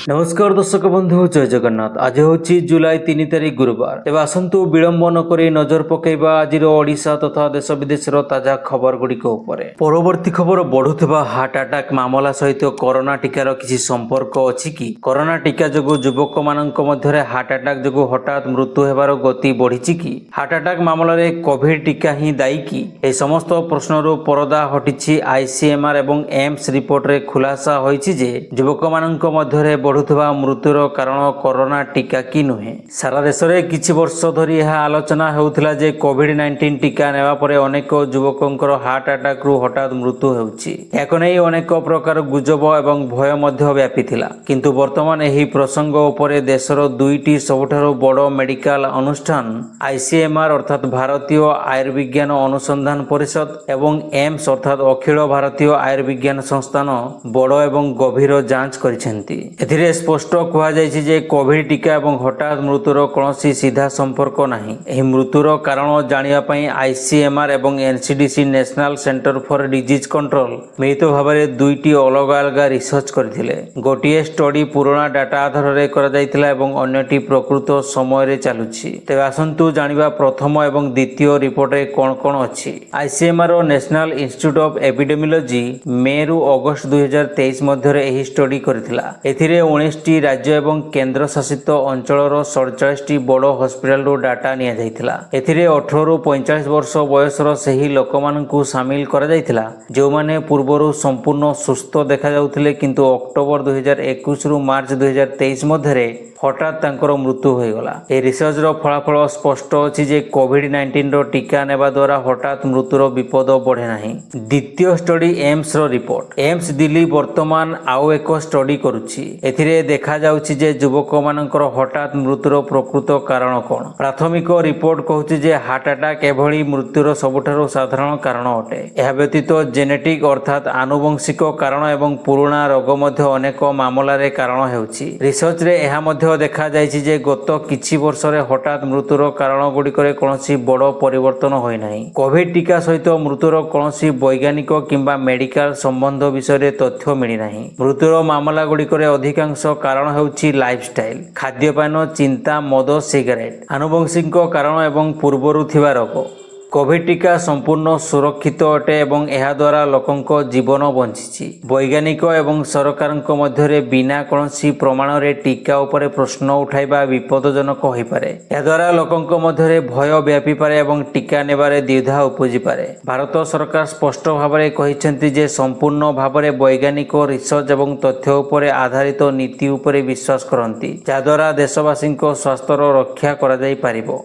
नमस्कार दर्शक बंधु जय जगन्नाथ। आज हूँ जुलाई 3 तारिख गुरुवार। तेज आसतु विलंब नक नजर पकईवा आज ओडिशा तथा देश विदेश ताजा खबर गुड़िक परवर्ती खबर बढ़ुवा हार्ट अटैक मामला सहित कोरोना टीकार किसी संपर्क अछि कि कोरोना टीका जो युवक मान हार्ट अटैक जो हठात मृत्यु होबार गति बढ़ी कि हार्ट अटैक मामलें कोविड टीका ही दायी कि यह समस्त प्रश्नर परदा हटी आईसीएमआर और एम्स रिपोर्ट रे खुलासा होईछि जे युवक मानक मध्य बढ़ुवा मृत्युर कारण कोरोना टीका कि नुहे। सारा देश में किछि वर्ष धरी यह आलोचना होउथिला जे कोविड-19 टीका नेबा परे अनेक युवकंकर हार्ट अटैक रु हठात मृत्यु होउछि। याको नै अनेक प्रकार गुजब एवं भय मध्य व्यापीथिला, किंतु वर्तमान एही प्रसंग उपरे देशर दुईटी सबुठारु बड़ मेडिकल अनुष्ठान आईसीएमआर अर्थात भारतीय आयुर्विज्ञान अनुसंधान परिषद एवं एम्स अर्थात अखिल भारतीय आयुर्विज्ञान संस्थान बड़ एवं गभीर जांच करिसेंती। एथिरे स्पष्ट कहुଯାଇଛି जे कोविड टीका एवं हठात मृत्युर कौनसी सीधा संपर्क नाही। एही मृत्युर कारण जानिबा पई आईसीएमआर एवं NCDC national centre for disease control मिलित भाबरे दुईटी अलग अलग रिसर्च करथिले। गोटिए स्टडी पुराना डाटा आधार रे करा जायतिला एवं अन्यटी प्रकृत समय रे चालुछि। तेबे आसंतु जानिबा प्रथम एवं द्वितीय रिपोर्ट रे कोन कोन अछि। ICMR national institute of epidemiology मे रु अगस्त 2023 मध्य एही स्टडी करथिला। एथिरे 19टी राज्य एवं केंद्र शासित अंचलर 47टी बड़ हॉस्पिटल डाटा निया जायतिला। एथिरे 18 रु 45 वर्ष बयसर सही लोकमाननकु शामिल करा जायतिला जो माने पूर्वरु संपूर्ण सुस्थ देखा जाउथिले, किंतु अक्टोबर 2021 रु मार्च 2023 मध्यरे हठात तांकर मृत्यु होईगला। ए रिसर्च रो फलाफल स्पष्ट अछि जे कोविड-19 रो टीका नेबा द्वारा हठात मृत्युर विपद बढ़े नाही। द्वितीय स्टडी एम्स रो रिपोर्ट। एम्स दिल्ली वर्तमान आउ एक स्टडी करुछि। एथिरे देखा जाउछि जे युवक मानकर हठात मृत्युर प्रकृत कारण कोन। प्राथमिक रिपोर्ट कहूछि जे हार्ट अटैक एभली मृत्युर सबुठारु साधारण कारण अटे। एहा व्यतीत जेनेटिक अर्थात आनुवंशिक कारण एवं पुराना रोग मध्य अनेक मामला रे कारण हेउछि। रिसर्च रे एहा मध्य देखा जायछि जे गत किछि वर्ष रे हठात मृत्युर कारण गुड़िकरे कौनसी बड़ परिवर्तन होई नाही। कोविड टीका सहित मृत्युर कौनसी वैज्ञानिक किंबा मेडिकल संबंध विषय रे तथ्य मिली नाही। मृत्युर मामला गुड़िकरे अधिकांश कारण हेउछि लाइफस्टाइल, खाद्यपान, चिंता, मद, सिगरेट, आनुवंशिक कारण एवं पूर्वरु थिबा रोग। कोविड टीका संपूर्ण सुरक्षित अटे एवं एहा द्वारा लोकंक जीवन बंचिछि। वैज्ञानिक एवं सरकारक मध्यरे बिना कौनसी प्रमाण रे टीका उपरे प्रश्न उठाइबा विपदजनक होई पारे। एहा द्वारा लोकंक मध्यरे भय व्यापी पारे एवं टीका नेबारे द्विधा उपजि पारे। भारत सरकार स्पष्ट भाबरे कहिसेंति जे संपूर्ण भाबरे वैज्ञानिक रिसर्च एवं तथ्य उपरे आधारित नीति उपरे विश्वास करंती, जा द्वारा देशवासींक स्वास्थ्यर रक्षा करा जाई पारिबो।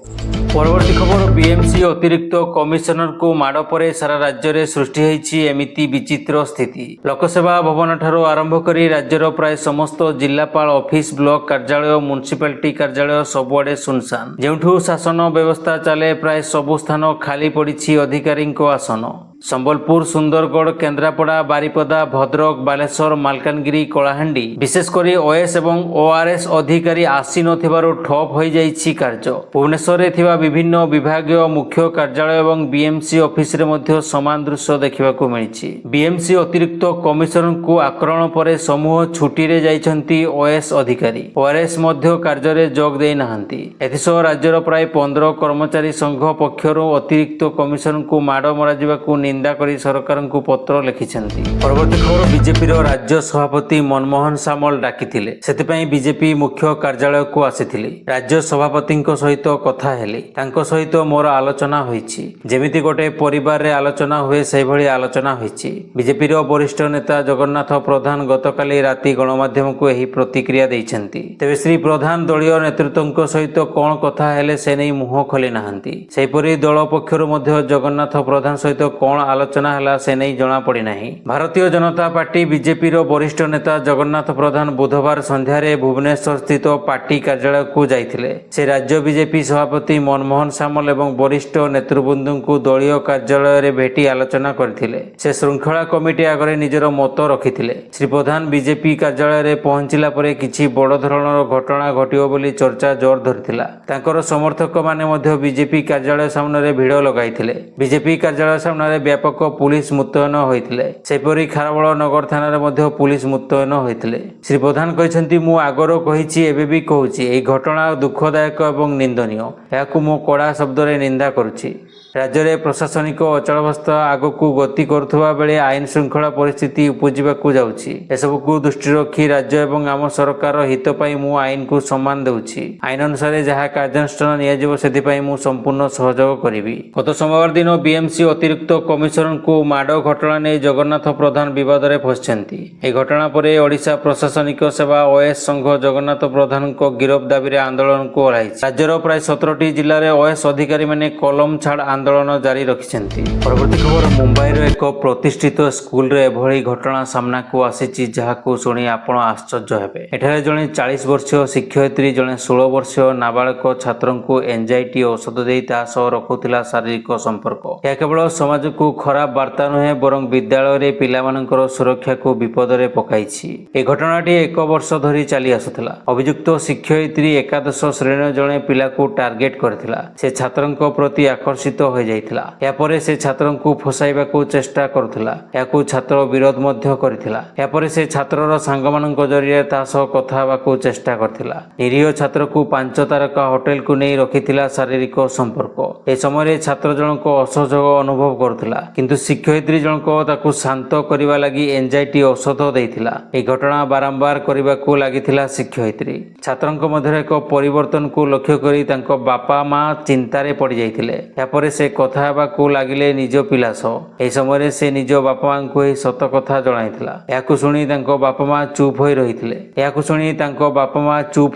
परवर्ती खबर बीएमसी अतिरिक्त कमिशनर को माड़ पर सारा राज्य में सृष्टि होईछि एमिति विचित्र स्थिति। लोकसेवा भवन ठारू आरंभ करी राज्यर प्राय समस्त जिलापाल ऑफिस, ब्लॉक कार्यालय, म्युनिसिपालिटी कार्यालय सबुआडे सुनसान। जेउठू शासन व्यवस्था चले प्राय सबु स्थान खाली पड़ी अधिकारी आसन। संबलपुर, सुंदरगढ़, केन्द्रापड़ा, बारिपदा, भद्रक, बालेश्वर, मालकानगिरी, कलाहांडी विशेषकर ओएस एवं ओआरएस अधिकारी आसी नथिबारु ठप हो जाइछि कार्य। भुवनेश्वर रे थिबा विभिन्न विभागीय मुख्य कार्यालय एवं बीएमसी ऑफिस रे मध्य समान दृश्य देखिबाकू मिलिछि। बीएमसी अतिरिक्त कमिशनर को आक्रमण पर समूह छुट्टी रे जाइछंती ओएस अधिकारी। ओआरएस मध्य कार्य रे जोग देई नाहंती। एथिसह राज्यर प्राय 15 कर्मचारी संघ पक्षरु अतिरिक्त कमिशनर को माड़ मरा जिबाकू निंदा करी सरकार को पत्र लिखिछंती। परवर्ती खबर बीजेपी राज्य सभापति मनमोहन सामल डाकिथिले, सेतिपई बीजेपी मुख्य कार्यालय को आसीथिले। राज्य सभापति सहित कथा हेली, तांको सहित मोर आलोचना होईछि। जेमिति गोटे परिवार रे आलोचना हुए सेहि भली आलोचना होईछि। बीजेपी वरिष्ठ नेता जगन्नाथ प्रधान गतकाली राति गणमाध्यम को एही प्रतिक्रिया दैछंती। तेबे श्री प्रधान दलीय नेतृत्व सहित कोन कथा हेले से नै मुह खोली नाहंती। सेहिपरि दल पक्षरु मध्य जगन्नाथ प्रधान सहित कोन आलोचना हला से नहीं जना पड़ी नहीं। भारतीय जनता पार्टी बीजेपी वरिष्ठ नेता जगन्नाथ प्रधान बुधवार संध्यारे भुवनेश्वर स्थित पार्टी कार्यालय को जाइथिले। से राज्य बीजेपी सभापति मनमोहन सामल एवं वरिष्ठ नेतृवृंद को दलीय कार्यालय रे भेटी आलोचना करथिले। से श्रृंखला कमिटी आगरे निजर मत रखिथिले। श्री प्रधान बीजेपी कार्यालय रे पहुंचिला परे किछि बड़ धरणर घटना घटियो बोली चर्चा जोर धरिथिला। तांकर समर्थक माने मध्य बीजेपी कार्यालय सामने भिड़ लगाइथिले। बीजेपी कार्यालय सामने ବ୍ୟାପକ ପୁଲିସ ମୁତୟନ ହୋଇଥିଲେ। ସେହିପରି ଖାରବେଳ ନଗର ଥାନାରେ ମଧ୍ୟ ପୁଲିସ ମୁତୟନ ହୋଇଥିଲେ। ଶ୍ରୀ ପ୍ରଧାନ କହିଛନ୍ତି, ମୁଁ ଆଗରୁ କହିଛି, ଏବେ ବି କହୁଛି, ଏହି ଘଟଣା ଦୁଃଖଦାୟକ ଏବଂ ନିନ୍ଦନୀୟ। ଏହାକୁ ମୁଁ କଡ଼ା ଶବ୍ଦରେ ନିନ୍ଦା କରୁଛି। ରାଜ୍ୟରେ ପ୍ରଶାସନିକ ଅଚଳାବସ୍ଥା ଆଗକୁ ଗତି କରୁଥିବା ବେଳେ ଆଇନ ଶୃଙ୍ଖଳା ପରିସ୍ଥିତି ଉପୁଜିବାକୁ ଯାଉଛି। ଏସବୁକୁ ଦୃଷ୍ଟିରେ ରଖି ରାଜ୍ୟ ଏବଂ ଆମ ସରକାରର ହିତ ପାଇଁ ମୁଁ ଆଇନକୁ ସମ୍ମାନ ଦେଉଛି। ଆଇନ ଅନୁସାରେ ଯାହା କାର୍ଯ୍ୟାନୁଷ୍ଠାନ ନିଆଯିବ ସେଥିପାଇଁ ମୁଁ ସମ୍ପୂର୍ଣ୍ଣ ସହଯୋଗ କରିବି। ଗତ ସୋମବାର ଦିନ ବିଏମ୍ସି ଅତିରିକ୍ତ କମିଶନରଙ୍କୁ ମାଡ଼ ଘଟଣା ନେଇ ଜଗନ୍ନାଥ ପ୍ରଧାନ ବିବାଦରେ ଫସିଛନ୍ତି। ଏହି ଘଟଣା ପରେ ଓଡ଼ିଶା ପ୍ରଶାସନିକ ସେବା ଓଏସ୍ ସଂଘ ଜଗନ୍ନାଥ ପ୍ରଧାନଙ୍କ ଗିରଫ ଦାବିରେ ଆନ୍ଦୋଳନକୁ ଓହ୍ଲାଇଛି। ରାଜ୍ୟର ପ୍ରାୟ 17ଟି ଜିଲ୍ଲାରେ ଓଏସ୍ ଅଧିକାରୀମାନେ କଲମ ଛାଡ଼ ଆନ୍ଦୋଳନ ଜାରି ରଖିଛନ୍ତି। ପରବର୍ତ୍ତୀ ଖବର, ମୁମ୍ବାଇର ଏକ ପ୍ରତିଷ୍ଠିତ ସ୍କୁଲରେ ଏଭଳି ଘଟଣା ସାମ୍ନାକୁ ଆସିଛି ଯାହାକୁ ଶୁଣି ଆପଣ ଆଶ୍ଚର୍ଯ୍ୟ ହେବେ। ଏଠାରେ ଜଣେ 40 ବର୍ଷୀୟ ଶିକ୍ଷୟିତ୍ରୀ ଜଣେ 16 ବର୍ଷୀୟ ନାବାଳକ ଛାତ୍ରଙ୍କୁ ଏନ୍ଜାଇଟି ଔଷଧ ଦେଇ ତା ସହ ରଖୁଥିଲା ଶାରୀରିକ ସମ୍ପର୍କ। ଏହା କେବଳ ସମାଜକୁ ଖରାପ ବାର୍ତ୍ତା ନୁହେଁ ବରଂ ବିଦ୍ୟାଳୟରେ ପିଲାମାନଙ୍କର ସୁରକ୍ଷାକୁ ବିପଦରେ ପକାଇଛି। ଏହି ଘଟଣାଟି 1 ବର୍ଷ ଧରି ଚାଲି ଆସୁଥିଲା। ଅଭିଯୁକ୍ତ ଶିକ୍ଷୟିତ୍ରୀ ଏକାଦଶ ଶ୍ରେଣୀର ଜଣେ ପିଲାକୁ ଟାର୍ଗେଟ କରିଥିଲା। ସେ ଛାତ୍ରଙ୍କ ପ୍ରତି ଆକର୍ଷିତ ହୋଇଯାଇଥିଲା। ଏହାପରେ ସେ ଛାତ୍ରଙ୍କୁ ଫସାଇବାକୁ ଚେଷ୍ଟା କରୁଥିଲା। ଏହାକୁ ଛାତ୍ର ବିରୋଧ ମଧ୍ୟ କରିଥିଲା। ଏହାପରେ ସେ ଛାତ୍ରର ସାଙ୍ଗମାନଙ୍କ ଜରିଆରେ ତା ସହ କଥା ହେବାକୁ ଚେଷ୍ଟା କରିଥିଲା। ନିରୀହ ଛାତ୍ରକୁ 5 ତାରକା ହୋଟେଲକୁ ନେଇ ରଖିଥିଲା ଶାରୀରିକ ସମ୍ପର୍କ। ଏ ସମୟରେ ଛାତ୍ର ଜଣକ ଅସହଯୋଗ ଅନୁଭବ କରୁଥିଲା, କିନ୍ତୁ ଶିକ୍ଷୟିତ୍ରୀ ଜଣକ ତାକୁ ଶାନ୍ତ କରିବା ଲାଗି ଏନ୍ଜାଇଟି ଔଷଧ ଦେଇଥିଲା। ଏହି ଘଟଣା ବାରମ୍ବାର କରିବାକୁ ଲାଗିଥିଲା ଶିକ୍ଷୟିତ୍ରୀ। ଛାତ୍ରଙ୍କ ମଧ୍ୟରେ ଏକ ପରିବର୍ତ୍ତନକୁ ଲକ୍ଷ୍ୟ କରି ତାଙ୍କ ବାପା ମା ଚିନ୍ତାରେ ପଡ଼ିଯାଇଥିଲେ। ଏହାପରେ ସେ କଥା ହେବାକୁ ଲାଗିଲେ ନିଜ ପିଲା ସହ। ଏହି ସମୟରେ ସେ ନିଜ ବାପା ମାଙ୍କୁ ଏହି ସତ କଥା ଜଣାଇଥିଲା। ଏହାକୁ ଶୁଣି ତାଙ୍କ ବାପା ମା ଚୁପ୍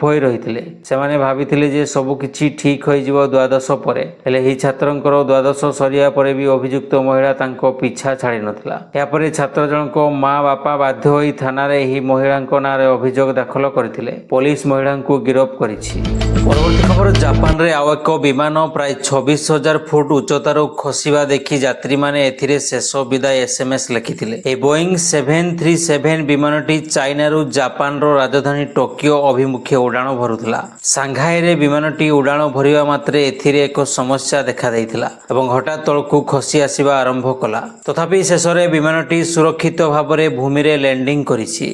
ହୋଇ ରହିଥିଲେ। ସେମାନେ ଭାବିଥିଲେ ଯେ ସବୁ କିଛି ଠିକ୍ ହୋଇଯିବ ଦ୍ୱାଦଶ ପରେ। ହେଲେ ଏହି ଛାତ୍ରଙ୍କର ଦ୍ୱାଦଶ ସରିବା ପରେ ବି ଅଭିଯୁକ୍ତ ମହିଳା ତାଙ୍କ ପିଛା ଛାଡ଼ି ନଥିଲା। ଏହାପରେ ଛାତ୍ର ଜଣଙ୍କ ମା ବାପା ବାଧ୍ୟ ହୋଇ ଥାନାରେ ଏହି ମହିଳାଙ୍କ ନାଁରେ ଅଭିଯୋଗ ଦାଖଲ କରିଥିଲେ। ପୋଲିସ ମହିଳାଙ୍କୁ ଗିରଫ କରିଛି। ପରବର୍ତ୍ତୀ ଖବର, ଜାପାନରେ ଆଉ ଏକ ବିମାନ ପ୍ରାୟ 26,000 ଫୁଟ ଉଚ୍ଚତାରୁ ଖସିବା ଦେଖି ଯାତ୍ରୀମାନେ ଏଥିରେ ଶେଷ ବିଦାୟ SMS ଲେଖିଥିଲେ। ଏହି ବୋଇଂ 737 ବିମାନଟି ଚାଇନାରୁ ଜାପାନର ରାଜଧାନୀ ଟୋକିଓ ଅଭିମୁଖେ ଉଡ଼ାଣ ଭରୁଥିଲା। ସାଙ୍ଘାଇରେ ବିମାନଟି ଉଡ଼ାଣ ଭରିବା ମାତ୍ରେ ଏଥିରେ ଏକ ସମସ୍ୟା ଦେଖାଦେଇଥିଲା ଏବଂ ହଠାତ୍ ତଳକୁ ଖସି ଆସିବା ଆରମ୍ଭ କଲା। ତଥାପି ଶେଷରେ ବିମାନଟି ସୁରକ୍ଷିତ ଭାବରେ ଭୂମିରେ ଲ୍ୟାଣ୍ଡିଂ କରିଛି।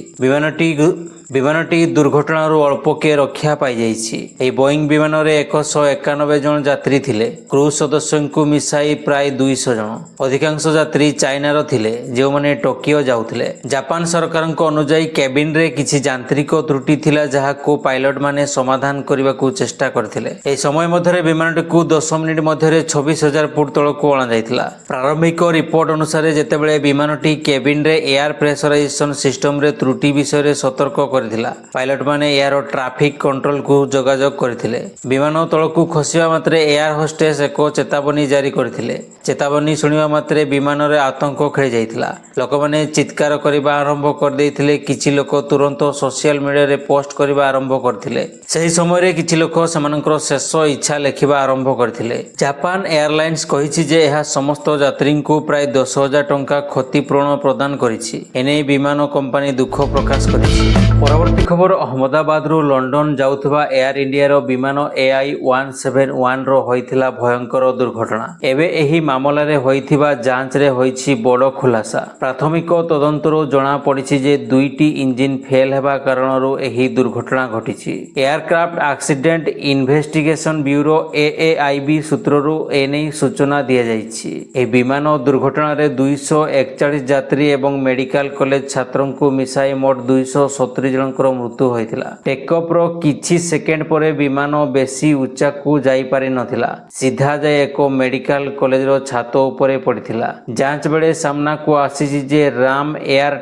ବିମାନଟି ଦୁର୍ଘଟଣାରୁ ଅଳ୍ପକେ ରକ୍ଷା ପାଇଯାଇଛି। ଏହି ବୋଇଂ ବିମାନରେ 191 ଜଣ ଯାତ୍ରୀ ଥିଲେ। କ୍ରୁ ସଦସ୍ୟଙ୍କୁ ମିଶାଇ ପ୍ରାୟ 200 ଜଣ। ଅଧିକାଂଶ ଯାତ୍ରୀ ଚାଇନାର ଥିଲେ, ଯେଉଁମାନେ ଟୋକିଓ ଯାଉଥିଲେ। ଜାପାନ ସରକାରଙ୍କ ଅନୁଯାୟୀ କେବିନରେ କିଛି ଯାନ୍ତ୍ରିକ ତ୍ରୁଟି ଥିଲା ଯାହାକୁ ପାଇଲଟମାନେ ସମାଧାନ କରିବାକୁ ଚେଷ୍ଟା କରିଥିଲେ। ଏହି ସମୟ ମଧ୍ୟରେ ବିମାନଟିକୁ 10 ମିନିଟ୍ ମଧ୍ୟରେ 26,000 ଫୁଟ ତଳକୁ ଅଣାଯାଇଥିଲା। ପ୍ରାରମ୍ଭିକ ରିପୋର୍ଟ ଅନୁସାରେ ଯେତେବେଳେ ବିମାନଟି କେବିନରେ ଏୟାର ପ୍ରେସରାଇଜେସନ ସିଷ୍ଟମରେ ତ୍ରୁଟି ବିଷୟରେ ସତର୍କ କରିଥିଲା, ପାଇଲଟମାନେ ଏହାର ଟ୍ରାଫିକ୍ କଣ୍ଟ୍ରୋଲକୁ ଯୋଗାଯୋଗ କରିଥିଲେ। ବିମାନ ତଳକୁ ଖସିବା ମାତ୍ରେ ଏୟାର ହୋଷ୍ଟେସ୍ ଏକ ଚେତାବନୀ ଜାରି କରିଥିଲେ। ଚେତାବନୀ ଶୁଣିବା ମାତ୍ରେ ବିମାନରେ ଆତଙ୍କ ଖେଳି ଯାଇଥିଲା। ଲୋକମାନେ ଚିତ୍କାର କରିବା ଆରମ୍ଭ କରିଦେଇଥିଲେ। କିଛି ଲୋକ ତୁରନ୍ତ ସୋସିଆଲ ମିଡ଼ିଆରେ ପୋଷ୍ଟ କରିବା ଆରମ୍ଭ କରିଥିଲେ। ସେହି ସମୟରେ କିଛି ଲୋକ ସେମାନଙ୍କର ଶେଷ ଇଚ୍ଛା ଲେଖିବା ଆରମ୍ଭ କରିଥିଲେ। ଜାପାନ ଏୟାରଲାଇନ୍ସ କହିଛି ଯେ ଏହା ସମସ୍ତ ଯାତ୍ରୀଙ୍କୁ ପ୍ରାୟ 10,000 ଟଙ୍କା କ୍ଷତିପୂରଣ ପ୍ରଦାନ କରିଛି। ଏନେଇ ବିମାନ କମ୍ପାନୀ ଦୁଃଖ ପ୍ରକାଶ କରିଛି। ପରବର୍ତ୍ତୀ ଖବର, ଅହମ୍ମଦାବାଦରୁ ଲଣ୍ଡନ ଯାଉଥିବା ଏୟାର ଇଣ୍ଡିଆର ବିମାନ AI-171ର ହୋଇଥିଲା ଭୟଙ୍କର ଦୁର୍ଘଟଣା। ଏବେ ଏହି ମାମଲାରେ ହୋଇଥିବା ଯାଞ୍ଚରେ ହୋଇଛି ବଡ଼ ଖୁଲାସା। ପ୍ରାଥମିକ ତଦନ୍ତରୁ ଜଣାପଡ଼ିଛି ଯେ 2ଟି ଇଞ୍ଜିନ୍ ଫେଲ୍ ହେବା କାରଣରୁ ଏହି ଦୁର୍ଘଟଣା ଘଟିଛି। Aircraft accident investigation bureau AAIB ସୂତ୍ରରୁ ଏନେଇ ସୂଚନା ଦିଆଯାଇଛି। ଏହି ବିମାନ ଦୁର୍ଘଟଣାରେ 241 ଯାତ୍ରୀ ଏବଂ ମେଡିକାଲ କଲେଜ ଛାତ୍ରଙ୍କୁ ମିଶାଇ ମୋଟ 270 ଜଣଙ୍କର ମୃତ୍ୟୁ ହୋଇଥିଲା। ଟେକ୍ଅଫ୍ର କିଛି ସେକେଣ୍ଡ ପରେ ବିମାନ ବେଶୀ ଉଚ୍ଚାକୁ ଯାଇପାରିନଥିଲା। ସିଧା ଯାଇ ଏକ ମେଡିକାଲ କଲେଜର ଛାତ ଉପରେ ପଡ଼ିଥିଲା। ଯାଞ୍ଚ ବେଳେ ସାମ୍ନାକୁ ଆସିଛି ଯେ ରାମ୍ ଏୟାର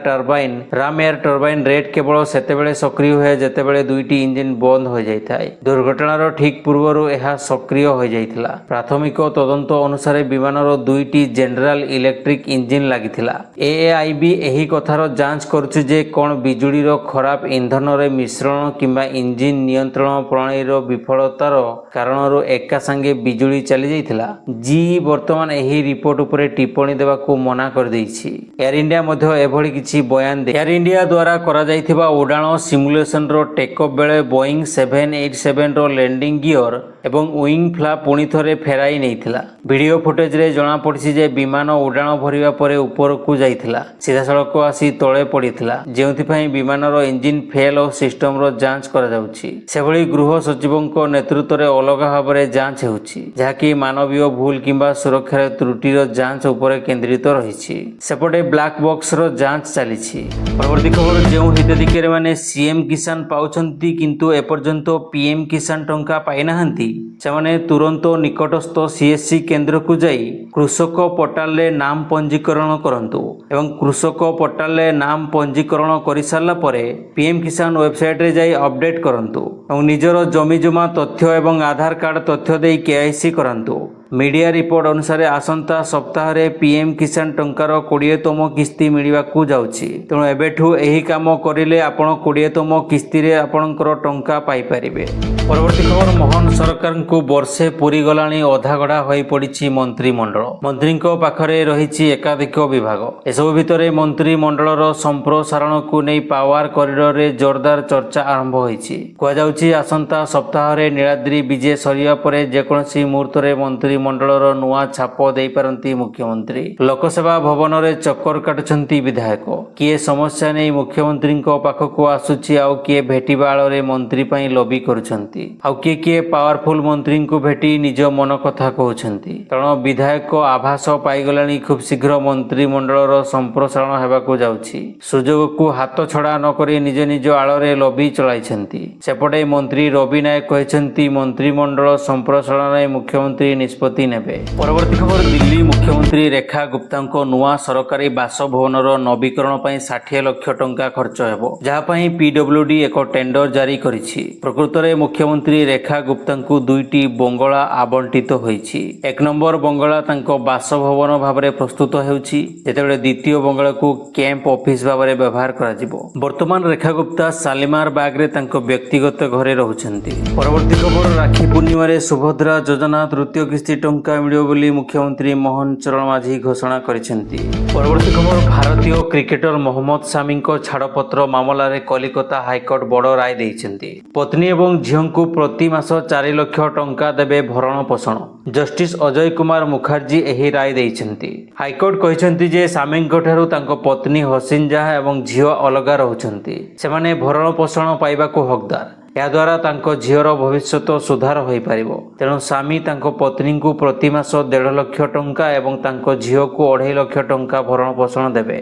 ଟର୍ବାଇନ୍ ରେଟ୍ କେବଳ ସେତେବେଳେ ସକ୍ରିୟ ହୁଏ ଯେତେବେଳେ 2ଟି ଇଞ୍ଜିନ୍ ବନ୍ଦ ହୋଇଯାଇଥାଏ। ଦୁର୍ଘଟଣାର ଠିକ୍ ପୂର୍ବରୁ ଏହା ସକ୍ରିୟ ହୋଇଯାଇଥିଲା। ପ୍ରାଥମିକ ତଦନ୍ତ ଅନୁସାରେ ବିମାନର 2ଟି ଜେନେରାଲ ଇଲେକ୍ଟ୍ରିକ୍ ଇଞ୍ଜିନ୍ ଲାଗିଥିଲା। AAIB ଏହି କଥାର ଯାଞ୍ଚ କରୁଛି ଯେ କ'ଣ ବିଜୁଳିର ଖରାପ ଇନ୍ଧନରେ ମିଶ୍ରଣ କିମ୍ବା ଇଞ୍ଜିନ୍ ନିୟନ୍ତ୍ରଣ ପ୍ରଣାଳୀର ବିଫଳତାର କାରଣରୁ ଏକା ସାଙ୍ଗେ ବିଜୁଳି ଚାଲିଯାଇଥିଲା। GE ବର୍ତ୍ତମାନ ଏହି ରିପୋର୍ଟ ଉପରେ ଟିପ୍ପଣୀ ଦେବାକୁ ମନା କରିଦେଇଛି। ଏୟାର ଇଣ୍ଡିଆ ମଧ୍ୟ ଏଭଳି କିଛି ବୟାନ ଦେଇଛି। ଏୟାର ଇଣ୍ଡିଆ ଦ୍ୱାରା କରାଯାଇଥିବା ଉଡ଼ାଣ ସିମୁଲେସନର ଟେକ୍ଅଫ୍ ବେଳେ ବୋଇଂ 787ର ଲ୍ୟାଣ୍ଡିଂ ଗିୟର ଏବଂ ୱିଙ୍ଗ ଫ୍ଲାପ୍ ପୁଣି ଥରେ ଫେରାଇ ନେଇଥିଲା। ଭିଡ଼ିଓ ଫୁଟେଜରେ ଜଣାପଡ଼ିଛି ଯେ ବିମାନ ଉଡ଼ାଣ ଭରିବା ପରେ ଉପରକୁ ଯାଇଥିଲା, ସିଧାସଳଖ ଆସି ତଳେ ପଡ଼ିଥିଲା, ଯେଉଁଥିପାଇଁ ବିମାନର ଇଞ୍ଜିନ୍ ଫେଲ୍ ଓ ସିଷ୍ଟମର ଯାଞ୍ଚ କରାଯାଉଛି। ସେଭଳି ଗୃହ ସଚିବଙ୍କ ନେତୃତ୍ୱରେ ଅଲଗା ଭାବରେ ଯାଞ୍ଚ ହେଉଛି, ଯାହାକି ମାନବୀୟ ଭୁଲ କିମ୍ବା ସୁରକ୍ଷାର ତ୍ରୁଟିର ଯାଞ୍ଚ ଉପରେ କେନ୍ଦ୍ରିତ ରହିଛି। ସେପଟେ ବ୍ଲାକ୍ ବକ୍ସର ଯାଞ୍ଚ ଚାଲିଛି। ପରବର୍ତ୍ତୀ ଖବର, ଯେଉଁ ହିତାଧିକାରୀମାନେ ସିଏମ୍ କିଷାନ ପାଉଛନ୍ତି କିନ୍ତୁ ଏପର୍ଯ୍ୟନ୍ତ ପିଏମ୍ କିଷାନ ଟଙ୍କା ପାଇନାହାନ୍ତି, ସେମାନେ ତୁରନ୍ତ ନିକଟସ୍ଥ ସିଏସ୍ସି କେନ୍ଦ୍ରକୁ ଯାଇ କୃଷକ ପୋର୍ଟାଲରେ ନାମ ପଞ୍ଜୀକରଣ କରନ୍ତୁ ଏବଂ କୃଷକ ପୋର୍ଟାଲରେ ନାମ ପଞ୍ଜୀକରଣ କରିସାରିଲା ପରେ ପିଏମ୍ କିଷାନ ୱେବସାଇଟରେ ଯାଇ ଅପଡେଟ୍ କରନ୍ତୁ ଏବଂ ନିଜର ଜମିଜମା ତଥ୍ୟ ଏବଂ ଆଧାର କାର୍ଡ଼ ତଥ୍ୟ ଦେଇ KYC କରାନ୍ତୁ। ମିଡ଼ିଆ ରିପୋର୍ଟ ଅନୁସାରେ ଆସନ୍ତା ସପ୍ତାହରେ ପିଏମ୍ କିଷାନ ଟଙ୍କାର 20ତମ କିସ୍ତି ମିଳିବାକୁ ଯାଉଛି। ତେଣୁ ଏବେଠୁ ଏହି କାମ କରିଲେ ଆପଣ 20ତମ କିସ୍ତିରେ ଆପଣଙ୍କର ଟଙ୍କା ପାଇପାରିବେ। ପରବର୍ତ୍ତୀ ଖବର, ମୋହନ ସରକାରଙ୍କୁ ବର୍ଷେ ପୂରିଗଲାଣି, ଅଧାଗଢ଼ା ହୋଇପଡ଼ିଛି ମନ୍ତ୍ରିମଣ୍ଡଳ। ମନ୍ତ୍ରୀଙ୍କ ପାଖରେ ରହିଛି ଏକାଧିକ ବିଭାଗ। ଏସବୁ ଭିତରେ ମନ୍ତ୍ରିମଣ୍ଡଳର ସମ୍ପ୍ରସାରଣକୁ ନେଇ ପାୱାର କରିଡରରେ ଜୋରଦାର ଚର୍ଚ୍ଚା ଆରମ୍ଭ ହୋଇଛି। କୁହାଯାଉଛି ଆସନ୍ତା ସପ୍ତାହରେ ନୀଳାଦ୍ରି ବିଜେ ସରିବା ପରେ ଯେକୌଣସି ମୁହୂର୍ତ୍ତରେ ମନ୍ତ୍ରିମଣ୍ଡଳର ନୂଆ ଛାପ ଦେଇପାରନ୍ତି ମୁଖ୍ୟମନ୍ତ୍ରୀ। ଲୋକସେବା ଭବନରେ ଚକ୍କର କାଟୁଛନ୍ତି ବିଧାୟକ। କିଏ ସମସ୍ୟା ନେଇ ମୁଖ୍ୟମନ୍ତ୍ରୀଙ୍କ ପାଖକୁ ଆସୁଛି, ଆଉ କିଏ ଭେଟିବା ଆଳରେ ମନ୍ତ୍ରୀ ପାଇଁ ଲବି କରୁଛନ୍ତି, ଆଉ କିଏ ପାୱାରଫୁଲ ମନ୍ତ୍ରୀଙ୍କୁ ଭେଟି ନିଜ ମନ କଥା କହୁଛନ୍ତି। କାରଣ ବିଧାୟକ ଆଭାସ ପାଇଗଲାଣି ଖୁବ୍ ଶୀଘ୍ର ମନ୍ତ୍ରିମଣ୍ଡଳର ସମ୍ପ୍ରସାରଣ ହେବାକୁ ଯାଉଛି। ସୁଯୋଗକୁ ହାତଛଡ଼ା ନକରି ନିଜ ନିଜ ଆଳରେ ଲବି ଚଳାଇଛନ୍ତି। ସେପଟେ ମନ୍ତ୍ରୀ ରବି ନାୟକ କହିଛନ୍ତି ମନ୍ତ୍ରିମଣ୍ଡଳ ସମ୍ପ୍ରସାରଣରେ ମୁଖ୍ୟମନ୍ତ୍ରୀ ନିଷ୍ପତ୍ତି ନେବେ। ପରବର୍ତ୍ତୀ ଖବର, ଦିଲ୍ଲୀ ମୁଖ୍ୟମନ୍ତ୍ରୀ ରେଖା ଗୁପ୍ତାଙ୍କ ନୂଆ ସରକାରୀ ବାସଭବନର ନବୀକରଣ ପାଇଁ 60 ଲକ୍ଷ ଟଙ୍କା ଖର୍ଚ୍ଚ ହେବ, ଯାହା ପାଇଁ PWD ଏକ ଟେଣ୍ଡର ଜାରି କରିଛି। ପ୍ରକୃତରେ ମୁଖ୍ୟମନ୍ତ୍ରୀ ରେଖା ଗୁପ୍ତାଙ୍କୁ 2ଟି ବଙ୍ଗଳା ଆବଣ୍ଟିତ ହୋଇଛି। 1 ନମ୍ବର ବଙ୍ଗଳା ତାଙ୍କ ବାସଭବନ ଭାବରେ ପ୍ରସ୍ତୁତ ହେଉଛି, ଯେତେବେଳେ ଦ୍ୱିତୀୟ ବଙ୍ଗଳାକୁ କ୍ୟାମ୍ପ ଅଫିସ ଭାବରେ ବ୍ୟବହାର କରାଯିବ। ବର୍ତ୍ତମାନ ରେଖା ଗୁପ୍ତା ଶାଲିମାର ବାଗରେ ତାଙ୍କ ବ୍ୟକ୍ତିଗତ ଘରେ ରହୁଛନ୍ତି। ପରବର୍ତ୍ତୀ ଖବର, ରାକ୍ଷୀ ପୂର୍ଣ୍ଣିମାରେ ସୁଭଦ୍ରା ଯୋଜନା ତୃତୀୟ କିସ୍ତି ଟଙ୍କା ମିଳିବ ବୋଲି ମୁଖ୍ୟମନ୍ତ୍ରୀ ମୋହନ ଚରଣ ମାଝୀ ଘୋଷଣା କରିଛନ୍ତି। ପରବର୍ତ୍ତୀ ଖବର, ଭାରତୀୟ କ୍ରିକେଟର ମହମ୍ମଦ ସାମିଙ୍କ ଛାଡ଼ପତ୍ର ମାମଲାରେ କଲିକତା ହାଇକୋର୍ଟ ବଡ଼ ରାୟ ଦେଇଛନ୍ତି। ପତ୍ନୀ ଏବଂ ଝିଅଙ୍କୁ ପ୍ରତି ମାସ 4 ଲକ୍ଷ ଟଙ୍କା ଦେବେ ଭରଣ ପୋଷଣ। ଜଷ୍ଟିସ ଅଜୟ କୁମାର ମୁଖାର୍ଜୀ ଏହି ରାୟ ଦେଇଛନ୍ତି। ହାଇକୋର୍ଟ କହିଛନ୍ତି ଯେ ସାମିଙ୍କଠାରୁ ତାଙ୍କ ପତ୍ନୀ ହସିନ ଜାହା ଏବଂ ଝିଅ ଅଲଗା ରହୁଛନ୍ତି। ସେମାନେ ଭରଣ ପୋଷଣ ପାଇବାକୁ ହକଦାର। ଏହାଦ୍ୱାରା ତାଙ୍କ ଝିଅର ଭବିଷ୍ୟତ ସୁଧାର ହୋଇପାରିବ। ତେଣୁ ସ୍ୱାମୀ ତାଙ୍କ ପତ୍ନୀଙ୍କୁ ପ୍ରତି ମାସ 1.5 ଲକ୍ଷ ଟଙ୍କା ଏବଂ ତାଙ୍କ ଝିଅକୁ 2.5 ଲକ୍ଷ ଟଙ୍କା ଭରଣ ପୋଷଣ ଦେବେ।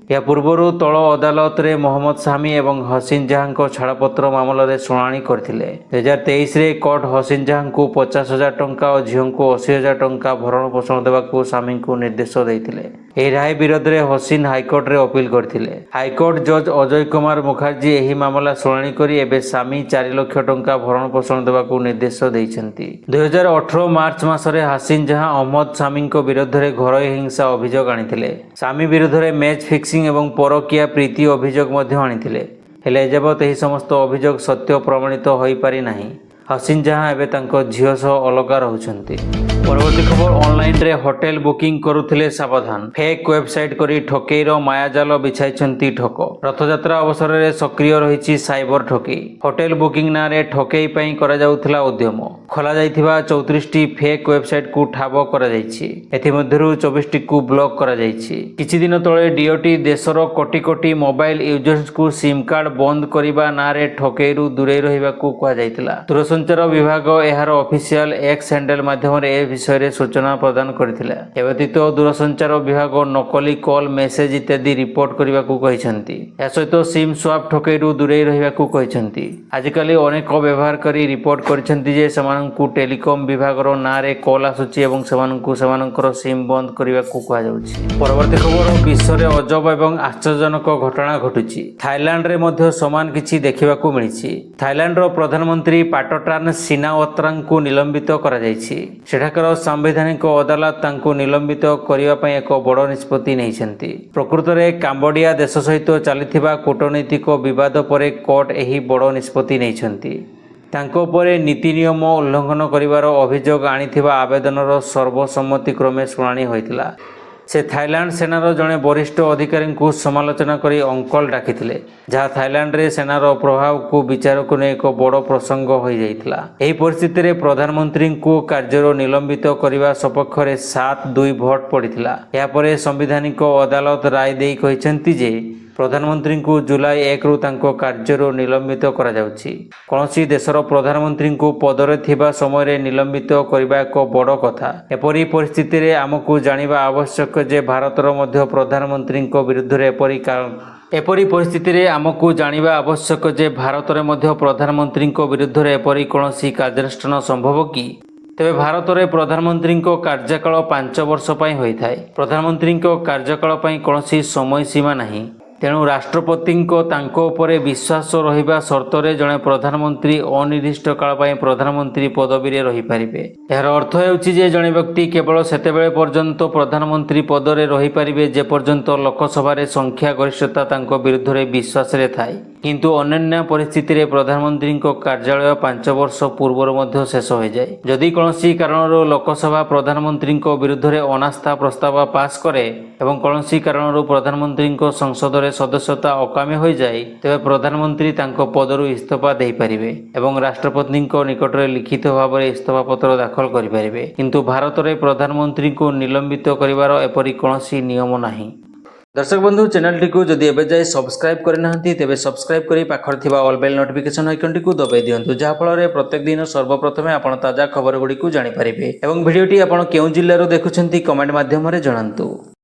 ଏହା ପୂର୍ବରୁ ତଳ ଅଦାଲତରେ ମହମ୍ମଦ ସାମି ଏବଂ ହସିନ ଜାହାଙ୍କ ଛାଡ଼ପତ୍ର ମାମଲାରେ ଶୁଣାଣି କରିଥିଲେ। 2023ରେ କୋର୍ଟ ହସିନ ଜାହାଙ୍କୁ 50,000 ଟଙ୍କା ଓ ଝିଅଙ୍କୁ 80,000 ଟଙ୍କା ଭରଣ ପୋଷଣ ଦେବାକୁ ସ୍ୱାମୀଙ୍କୁ ନିର୍ଦ୍ଦେଶ ଦେଇଥିଲେ। ଏହି ରାୟ ବିରୋଧରେ ହସିନ ହାଇକୋର୍ଟରେ ଅପିଲ କରିଥିଲେ। ହାଇକୋର୍ଟ ଜଜ୍ ଅଜୟ କୁମାର ମୁଖାର୍ଜୀ ଏହି ମାମଲା ଶୁଣାଣି କରି ଏବେ ସ୍ୱାମୀ 4 ଲକ୍ଷ ଟଙ୍କା ଭରଣ ପୋଷଣ ଦେବାକୁ ନିର୍ଦ୍ଦେଶ ଦେଇଛନ୍ତି। 2018 ମାର୍ଚ୍ଚ ମାସରେ ହସିନ ଜାହା ଅହମ୍ମଦ ସାମିଙ୍କ ବିରୋଧରେ ଘରୋଇ ହିଂସା ଅଭିଯୋଗ ଆଣିଥିଲେ। ସ୍ୱାମୀ ବିରୋଧରେ ମ୍ୟାଚ୍ ଫିକ୍ସିଂ ଏବଂ ପରକୀୟା ପ୍ରୀତି ଅଭିଯୋଗ ମଧ୍ୟ ଆଣିଥିଲେ। ହେଲେ ଏଯାବତ୍ ଏହି ସମସ୍ତ ଅଭିଯୋଗ ସତ୍ୟ ପ୍ରମାଣିତ ହୋଇପାରି ନାହିଁ। ହସିନ ଜାହା ଏବେ ତାଙ୍କ ଝିଅ ସହ ଅଲଗା ରହୁଛନ୍ତି। ପରବର୍ତ୍ତୀ ଖବର, ଅନଲାଇନରେ ହୋଟେଲ ବୁକିଂ କରୁଥିଲେ ସାବଧାନ। ଫେକ୍ ୱେବସାଇଟ କରି ଠକେଇର ମାୟାଜାଲ ବିଛାଇଛନ୍ତି ଠକ। ରଥଯାତ୍ରା ଅବସରରେ ସକ୍ରିୟ ରହିଛି ସାଇବର ଠକେଇ। ହୋଟେଲ ବୁକିଂ ନାଁରେ ଠକେଇ ପାଇଁ କରାଯାଉଥିଲା ଉଦ୍ୟମ। ଖୋଲାଯାଇଥିବା 34ଟି ଫେକ୍ ୱେବସାଇଟକୁ ଠାବ କରାଯାଇଛି। ଏଥିମଧ୍ୟରୁ 24ଟିକୁ ବ୍ଲକ୍ କରାଯାଇଛି। କିଛି ଦିନ ତଳେ DOT ଦେଶର କୋଟି କୋଟି ମୋବାଇଲ ୟୁଜର୍ସଙ୍କୁ ସିମ୍ କାର୍ଡ ବନ୍ଦ କରିବା ନାଁରେ ଠକେଇରୁ ଦୂରେଇ ରହିବାକୁ କୁହାଯାଇଥିଲା। ଦୂରସଞ୍ଚାର ବିଭାଗ ଏହାର ଅଫିସିଆଲ ଏକ୍ସ ହ୍ୟାଣ୍ଡେଲ ମାଧ୍ୟମରେ ଏ ବିଷୟରେ ସୂଚନା ପ୍ରଦାନ କରିଥିଲା। ଏବ୍ୟତୀତ ଦୂରସଞ୍ଚାର ବିଭାଗ ନକଲି କଲ୍, ମେସେଜ ଇତ୍ୟାଦି ରିପୋର୍ଟ କରିବାକୁ କହିଛନ୍ତି। ଏହା ସହିତ ସିମ୍ ସ୍ୱାପ୍ ଠକେଇରୁ ଦୂରେଇ ରହିବାକୁ କହିଛନ୍ତି। ଆଜିକାଲି ଅନେକ ବ୍ୟବହାରକାରୀ ରିପୋର୍ଟ କରିଛନ୍ତି ଯେ ସେମାନଙ୍କୁ ଟେଲିକମ୍ ବିଭାଗର ନାଁରେ କଲ୍ ଆସୁଛି ଏବଂ ସେମାନଙ୍କୁ ସେମାନଙ୍କର ସିମ୍ ବନ୍ଦ କରିବାକୁ କୁହାଯାଉଛି। ପରବର୍ତ୍ତୀ ଖବର, ବିଶ୍ୱରେ ଅଜବ ଏବଂ ଆଶ୍ଚର୍ଯ୍ୟଜନକ ଘଟଣା ଘଟୁଛି। ଥାଇଲାଣ୍ଡରେ ମଧ୍ୟ ସମାନ କିଛି ଦେଖିବାକୁ ମିଳିଛି। ଥାଇଲାଣ୍ଡର ପ୍ରଧାନମନ୍ତ୍ରୀ ପାଟୋଟାନ୍ ସିନାୱାତ୍ରାଙ୍କୁ ନିଲମ୍ବିତ କରାଯାଇଛି। ସେଠାକାର ସାମ୍ବିଧାନିକ ଅଦାଲତ ତାଙ୍କୁ ନିଲମ୍ବିତ କରିବା ପାଇଁ ଏକ ବଡ଼ ନିଷ୍ପତ୍ତି ନେଇଛନ୍ତି। ପ୍ରକୃତରେ କାମ୍ବୋଡିଆ ଦେଶ ସହିତ ଚାଲିଥିବା କୂଟନୈତିକ ବିବାଦ ପରେ କୋର୍ଟ ଏହି ବଡ଼ ନିଷ୍ପତ୍ତି ନେଇଛନ୍ତି। ତାଙ୍କ ଉପରେ ନୀତି ନିୟମ ଉଲ୍ଲଂଘନ କରିବାର ଅଭିଯୋଗ ଆଣିଥିବା ଆବେଦନର ସର୍ବସମ୍ମତିକ୍ରମେ ଶୁଣାଣି ହୋଇଥିଲା। से थाईलैंड सेनार जड़े वरिष्ठ अधिकारी को समालोचना कर अंकल डाकिथिले, जहाँ थाईलैंड रे सेनार प्रभाव को विचार को नहीं एक बड़ प्रसंग हो जाइथिला। एही परिस्थिति रे प्रधानमंत्री को कार्यर निलंबित करने सपक्ष में 7-2 भोट पड़िथिला। या परे संवैधानिक अदालत राय देई कहिसेंती जे प्रधानमंत्री को जुलाई 1 रु तांको कार्यर निलंबित करा जाउछि। कौनसी देशर प्रधानमंत्री को पदरे थिबा समय निलंबित करबा एक बड़ कथा। एपरी परिस्थिति रे आमको जानिबा आवश्यक जे भारतर मध्य प्रधानमंत्री विरुद्ध एपरी परिस्थिति रे आमको जानिबा आवश्यक जे भारत में मध्य प्रधानमंत्री विरुद्ध एपरी कौनसी कार्यानुष्ठान संभव कि? तेबे भारत में प्रधानमंत्री कार्यकाल 5 वर्ष पई होइथाय। प्रधानमंत्री कार्यकाल पई कौनसी समय सीमा नहीं। तेणु राष्ट्रपति उपरे विश्वास रहिबा शर्तरे जड़े प्रधानमंत्री अनिर्दिष्ट काल पई प्रधानमंत्री पदवी रे रही पारिबे। यार अर्थ हेउछि जे जड़े व्यक्ति केवल सेतेबेले पर्यंत प्रधानमंत्री पदरे रही पारिबे जे पर्यंत लोकसभा रे संख्या गरिष्ठता तांको विरुद्ध रे विश्वास रे थाय। किंतु अन्य परिस्थिति रे प्रधानमंत्री कार्यालय 5 वर्ष पूर्व मध्य शेष हो जाए। जदि कौनसी कारण लोकसभा प्रधानमंत्री विरुद्ध रे अनास्था प्रस्ताव पास करे एवं कौनसी कारण प्रधानमंत्री संसद सदस्यता अकामी हो जाए, तेबे प्रधानमंत्री तांको पदरु इस्तीफा दे पारिबे एवं राष्ट्रपति निकट में लिखित भाव में इस्तीफा पत्र दाखल करि पारिबे। किंतु भारत में प्रधानमंत्री को निलंबित करिवार एपरि कौनसी नियम नाही। दर्शक बंधु, चैनल टी को जदि एबे जाय सब्सक्राइब करे नाहंती तेबे सब्सक्राइब करी पाखर थिबा ऑल बेल नोटिफिकेशन आइकन टी को दबाई दियंतु, जहा फल रे प्रत्येक दिन सर्वप्रथमे आपण ताजा खबर गुडी को जानि परिबे। एवं वीडियो टी आपण केउ जिल्ला रो देखुछंती कमेंट माध्यम रे जणांतु।